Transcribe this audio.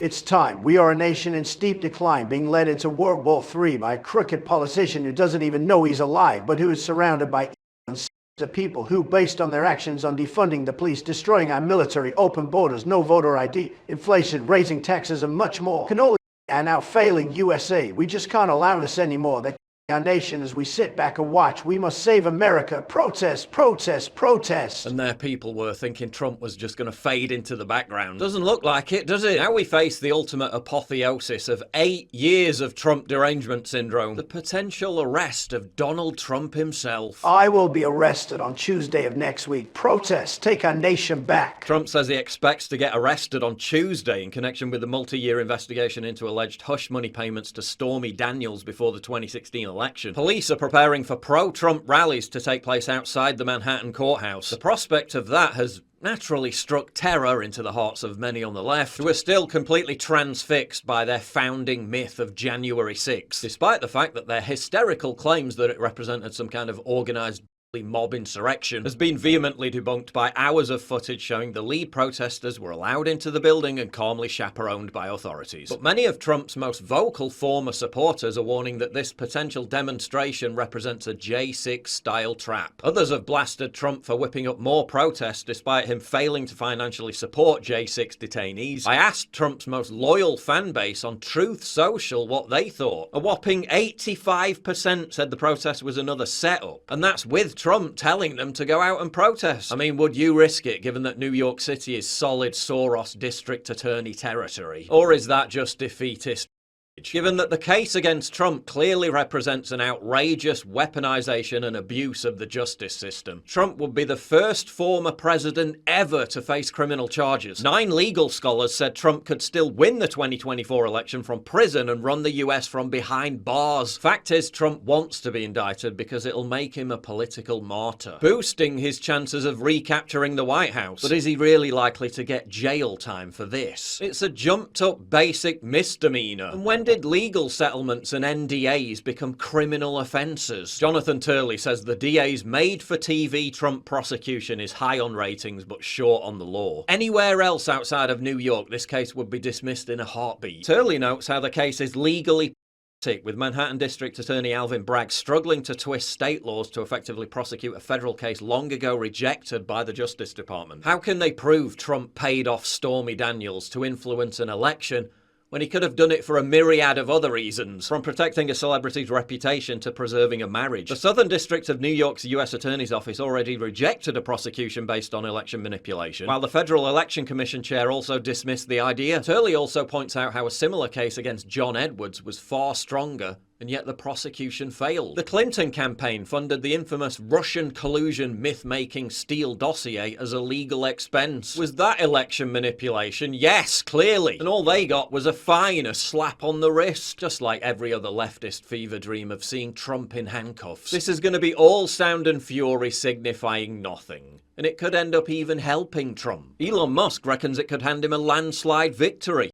It's time. We are a nation in steep decline, being led into World War III by a crooked politician who doesn't even know he's alive, but who is surrounded by of people who, based on their actions on defunding the police, destroying our military, open borders, no voter ID, inflation, raising taxes, and much more, can only and our failing USA. We just can't allow this anymore. They're our nation as we sit back and watch. We must save America. Protest, protest, protest. And there people were thinking Trump was just going to fade into the background. Doesn't look like it, does it? Now we face the ultimate apotheosis of 8 years of Trump derangement syndrome. The potential arrest of Donald Trump himself. I will be arrested on Tuesday of next week. Protest, take our nation back. Trump says he expects to get arrested on Tuesday in connection with the multi-year investigation into alleged hush money payments to Stormy Daniels before the 2016 election. Police are preparing for pro-Trump rallies to take place outside the Manhattan courthouse. The prospect of that has naturally struck terror into the hearts of many on the left, who are still completely transfixed by their founding myth of January 6th, despite the fact that their hysterical claims that it represented some kind of organised mob insurrection has been vehemently debunked by hours of footage showing the lead protesters were allowed into the building and calmly chaperoned by authorities. But many of Trump's most vocal former supporters are warning that this potential demonstration represents a J6-style trap. Others have blasted Trump for whipping up more protests despite him failing to financially support J6 detainees. I asked Trump's most loyal fan base on Truth Social what they thought. A whopping 85% said the protest was another setup, and that's with Trump telling them to go out and protest. I mean, would you risk it given that New York City is solid Soros district attorney territory? Or is that just defeatist? Given that the case against Trump clearly represents an outrageous weaponization and abuse of the justice system, Trump would be the first former president ever to face criminal charges. 9 legal scholars said Trump could still win the 2024 election from prison and run the US from behind bars. Fact is, Trump wants to be indicted because it'll make him a political martyr, boosting his chances of recapturing the White House. But is he really likely to get jail time for this? It's a jumped up basic misdemeanor. And when did legal settlements and NDAs become criminal offences? Jonathan Turley says the DA's made-for-TV Trump prosecution is high on ratings but short on the law. Anywhere else outside of New York, this case would be dismissed in a heartbeat. Turley notes how the case is legally with Manhattan District Attorney Alvin Bragg struggling to twist state laws to effectively prosecute a federal case long ago rejected by the Justice Department. How can they prove Trump paid off Stormy Daniels to influence an election when he could have done it for a myriad of other reasons, from protecting a celebrity's reputation to preserving a marriage? The Southern District of New York's US Attorney's Office already rejected a prosecution based on election manipulation, while the Federal Election Commission chair also dismissed the idea. Turley also points out how a similar case against John Edwards was far stronger, and yet the prosecution failed. The Clinton campaign funded the infamous Russian collusion myth-making Steele dossier as a legal expense. Was that election manipulation? Yes, clearly. And all they got was a fine, a slap on the wrist, just like every other leftist fever dream of seeing Trump in handcuffs. This is going to be all sound and fury signifying nothing, and it could end up even helping Trump. Elon Musk reckons it could hand him a landslide victory.